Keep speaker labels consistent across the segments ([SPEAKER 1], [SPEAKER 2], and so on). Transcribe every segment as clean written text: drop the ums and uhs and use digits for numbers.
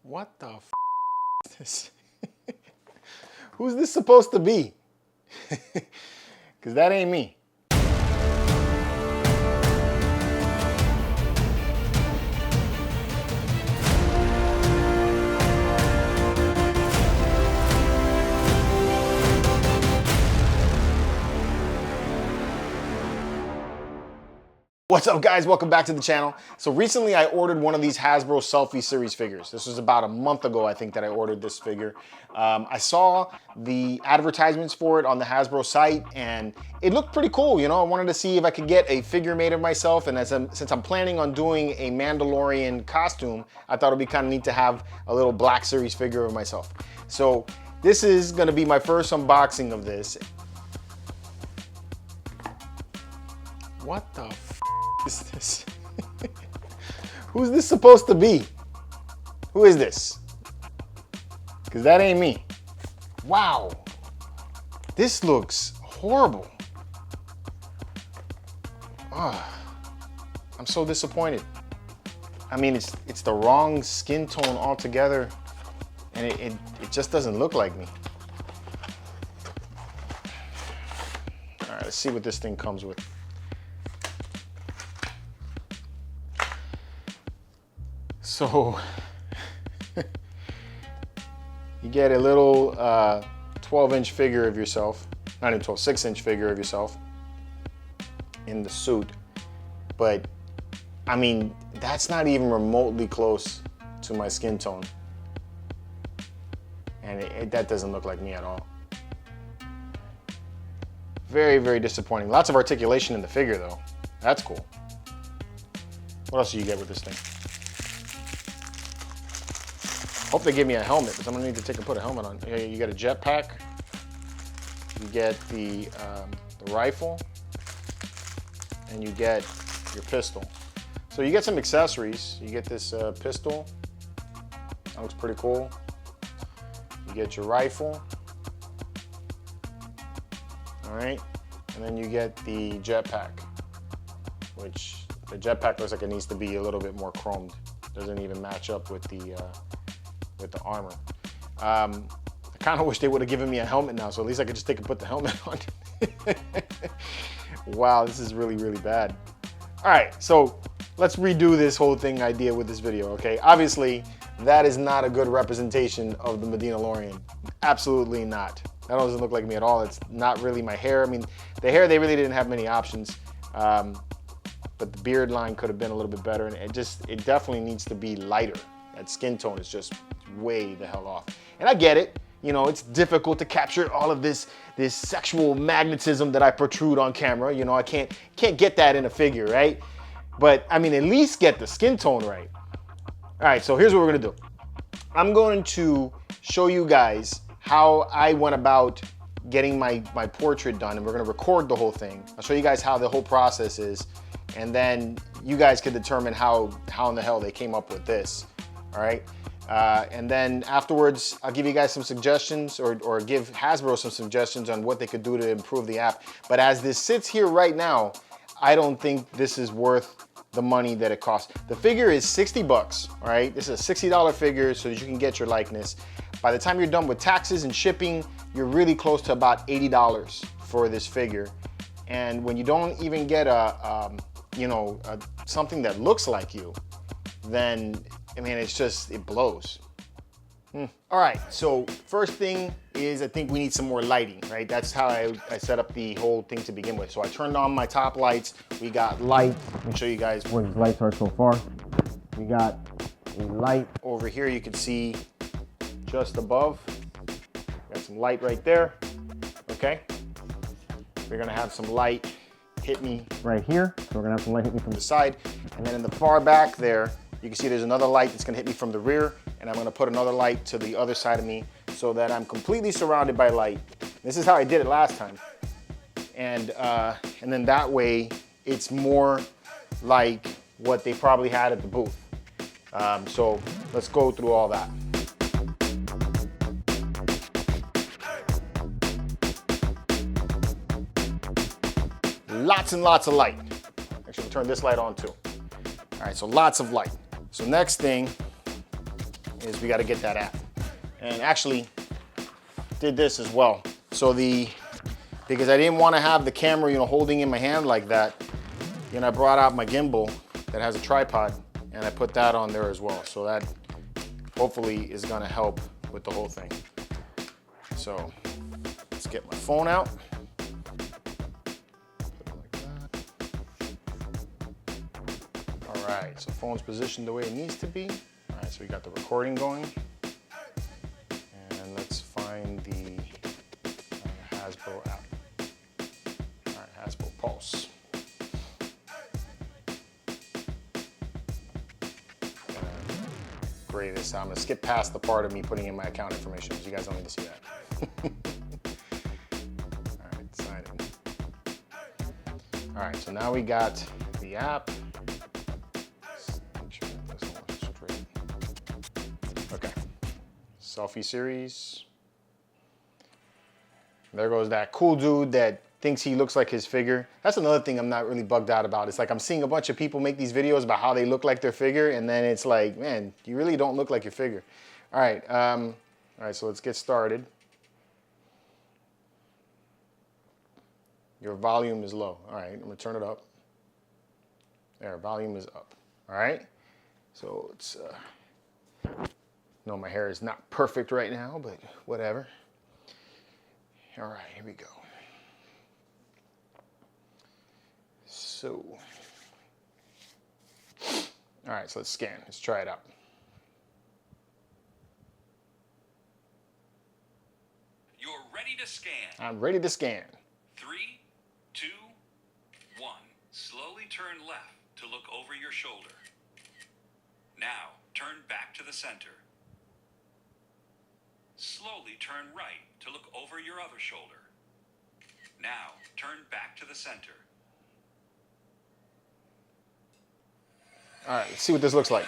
[SPEAKER 1] What the f is this? Who's this supposed to be? Because that ain't me. What's up, guys? Welcome back to the channel. So recently I ordered one of these Hasbro Selfie Series figures. This was about a month ago, I think, that I ordered this figure. I saw the advertisements for it on the Hasbro site and it looked pretty cool. You know, I wanted to see if I could get a figure made of myself, and since I'm planning on doing a Mandalorian costume, I thought it'd be kind of neat to have a little Black Series figure of myself. So this is gonna be my first unboxing of this. What the f is this? Who's this supposed to be? Who is this? Because that ain't me. Wow. This looks horrible. Oh, I'm so disappointed. I mean, it's the wrong skin tone altogether, and it just doesn't look like me. All right, let's see what this thing comes with. So you get a little 12-inch figure of yourself, not even 12, 6-inch figure of yourself in the suit. But I mean, that's not even remotely close to my skin tone. And that doesn't look like me at all. Very, very disappointing. Lots of articulation in the figure though. That's cool. What else do you get with this thing? Hope they give me a helmet, because I'm gonna need to put a helmet on. You get a jetpack. You get the rifle, and you get your pistol. So you get some accessories. You get this pistol. That looks pretty cool. You get your rifle. All right, and then you get the jetpack, which the jetpack looks like it needs to be a little bit more chromed. Doesn't even match up with the armor. I kind of wish they would have given me a helmet now, so at least I could just put the helmet on. Wow, this is really, really bad. All right, so let's redo this whole thing idea with this video, okay? Obviously, that is not a good representation of the Mandalorian. Absolutely not. That doesn't look like me at all. It's not really my hair. I mean, the hair, they really didn't have many options. But the beard line could have been a little bit better, and it definitely needs to be lighter. That skin tone is just way the hell off. And I get it, you know, it's difficult to capture all of this sexual magnetism that I protrude on camera. You know, I can't get that in a figure, right? But I mean, at least get the skin tone right. All right, so here's what we're gonna do. I'm going to show you guys how I went about getting my portrait done, and we're gonna record the whole thing. I'll show you guys how the whole process is, and then you guys can determine how in the hell they came up with this. All right, and then afterwards, I'll give you guys some suggestions, or give Hasbro some suggestions on what they could do to improve the app. But as this sits here right now, I don't think this is worth the money that it costs. The figure is 60 bucks, all right? This is a $60 figure so that you can get your likeness. By the time you're done with taxes and shipping, you're really close to about $80 for this figure. And when you don't even get something that looks like you, then I mean, it blows. All right, so first thing is I think we need some more lighting, right? That's how I set up the whole thing to begin with. So I turned on my top lights. We got light. Let me show you guys where these lights are so far. We got a light over here. You can see just above. Got some light right there, okay? We're gonna have some light hit me right here. So we're gonna have some light hit me from the side. And then in the far back there, you can see there's another light that's gonna hit me from the rear, and I'm gonna put another light to the other side of me so that I'm completely surrounded by light. This is how I did it last time. And then that way, it's more like what they probably had at the booth. So let's go through all that. Lots and lots of light. Actually, we'll turn this light on too. All right, so lots of light. So next thing is we got to get that app. And actually did this as well. So because I didn't want to have the camera, you know, holding in my hand like that, you know, I brought out my gimbal that has a tripod and I put that on there as well. So that hopefully is going to help with the whole thing. So let's get my phone out. All right, so phone's positioned the way it needs to be. All right, so we got the recording going. And let's find the Hasbro app. All right, Hasbro Pulse. Grade this out. I'm gonna skip past the part of me putting in my account information because you guys don't need to see that. All right, sign in. All right, so now we got the app. Make sure that this one's straight. Okay, Selfie Series. There goes that cool dude that thinks he looks like his figure. That's another thing I'm not really bugged out about. It's like I'm seeing a bunch of people make these videos about how they look like their figure, and then it's like, man, you really don't look like your figure. All right, so let's get started. Your volume is low. All right, I'm gonna turn it up. There, volume is up. All right, so it's, no, my hair is not perfect right now, but whatever. All right, here we go. So, all right, so let's scan. Let's try it out.
[SPEAKER 2] You're ready to scan.
[SPEAKER 1] I'm ready to scan.
[SPEAKER 2] 3, 2, 1. Slowly turn left to look over your shoulder. Now, turn back to the center. Slowly turn right to look over your other shoulder. Now, turn back to the center.
[SPEAKER 1] All right, let's see what this looks like.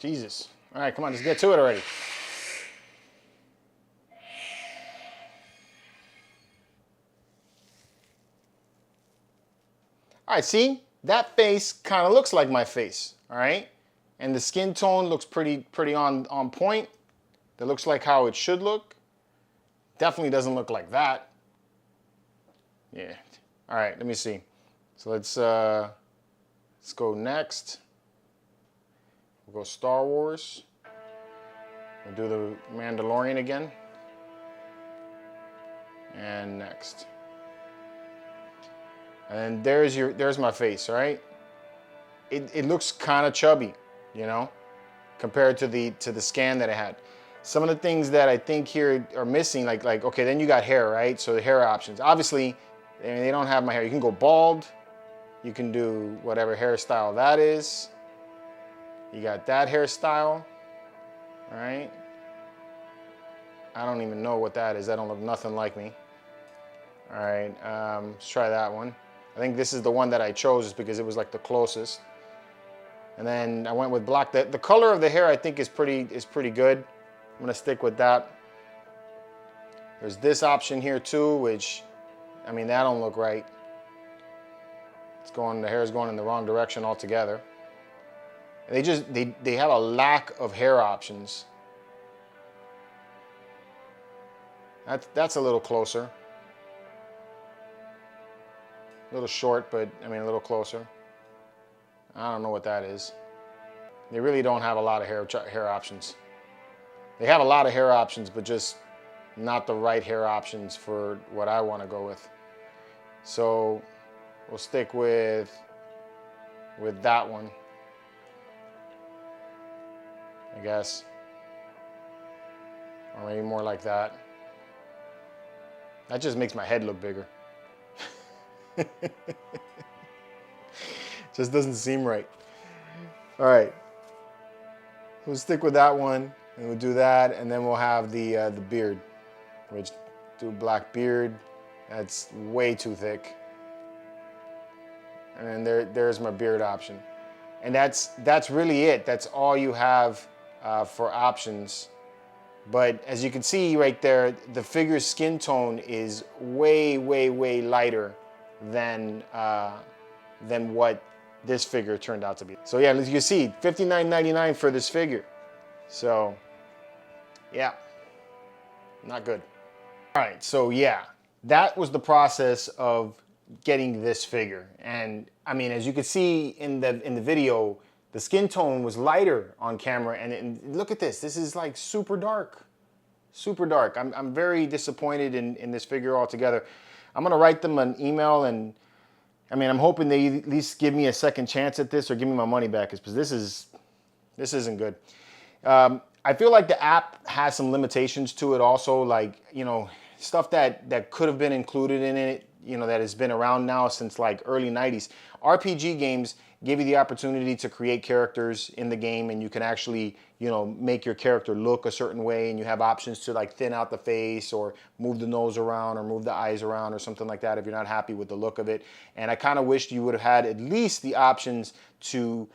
[SPEAKER 1] Jesus. All right, come on, let's get to it already. All right, see? That face kind of looks like my face, all right? And the skin tone looks pretty on point. That looks like how it should look. Definitely doesn't look like that. Yeah. All right, let me see. So let's go next. We'll go Star Wars. We'll do the Mandalorian again. And next. And there's my face, right? It looks kind of chubby, you know, compared to the scan that I had. Some of the things that I think here are missing, like okay, then you got hair, right? So the hair options. Obviously, they don't have my hair. You can go bald. You can do whatever hairstyle that is. You got that hairstyle, all right? I don't even know what that is. That don't look nothing like me. All right, let's try that one. I think this is the one that I chose just because it was like the closest. And then I went with black. The color of the hair I think is pretty good. I'm gonna stick with that. There's this option here too, which, I mean, that don't look right. The hair is going in the wrong direction altogether. They have a lack of hair options. That's a little closer. A little short, but I mean a little closer. I don't know what that is. They really don't have a lot of hair options. They have a lot of hair options, but just not the right hair options for what I want to go with. So we'll stick with that one, I guess. Or maybe more like that. That just makes my head look bigger. Just doesn't seem right. All right, we'll stick with that one, and we'll do that, and then we'll have the beard, which do black beard. That's way too thick. And then there's my beard option. And that's really it. That's all you have for options. But as you can see right there, the figure's skin tone is way, way, way lighter than what this figure turned out to be. So yeah, as you can see, $59.99 for this figure. So yeah, not good. All right, so yeah, that was the process of getting this figure. And I mean, as you can see in the video, the skin tone was lighter on camera, and look at this. This is like super dark, super dark. I'm very disappointed in this figure altogether. I'm gonna write them an email, and I mean, I'm hoping they at least give me a second chance at this or give me my money back, because this isn't good. I feel like the app has some limitations to it also, like, you know, stuff that could have been included in it, you know, that has been around now since like early 90s. RPG games give you the opportunity to create characters in the game, and you can actually, you know, make your character look a certain way, and you have options to like thin out the face or move the nose around or move the eyes around or something like that if you're not happy with the look of it. And I kind of wished you would have had at least the options to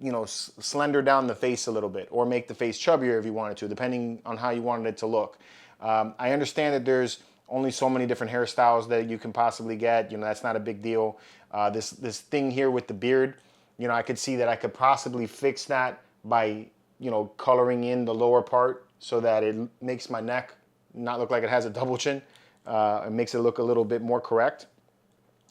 [SPEAKER 1] you know, slender down the face a little bit, or make the face chubbier if you wanted to, depending on how you wanted it to look. I understand that there's only so many different hairstyles that you can possibly get. You know, that's not a big deal. This thing here with the beard, you know, I could see that I could possibly fix that by, you know, coloring in the lower part so that it makes my neck not look like it has a double chin. It makes it look a little bit more correct.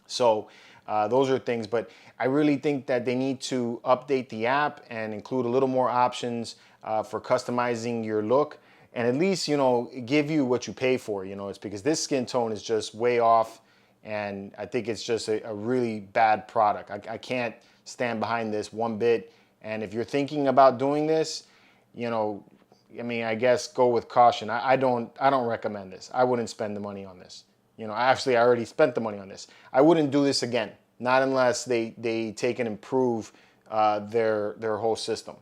[SPEAKER 1] So those are things, but I really think that they need to update the app and include a little more options for customizing your look, and at least, you know, give you what you pay for. You know, it's because this skin tone is just way off, and I think it's just a really bad product. I can't stand behind this one bit. And if you're thinking about doing this, you know, I mean, I guess go with caution. I don't recommend this. I wouldn't spend the money on this. You know, actually, I already spent the money on this. I wouldn't do this again, not unless they take and improve their whole system.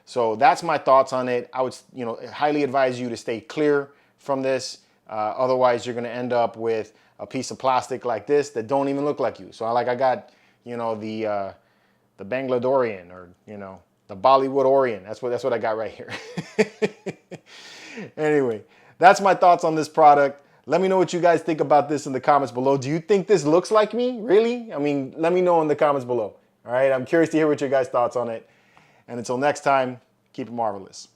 [SPEAKER 1] So that's my thoughts on it. I would, you know, highly advise you to stay clear from this. Otherwise, you're going to end up with a piece of plastic like this that don't even look like you. So I got, you know, the Bangladorian, or, you know, the Bollywood Orion. That's what I got right here. Anyway, that's my thoughts on this product. Let me know what you guys think about this in the comments below. Do you think this looks like me? Really? I mean, let me know in the comments below. All right, I'm curious to hear what your guys' thoughts on it. And until next time, keep it marvelous.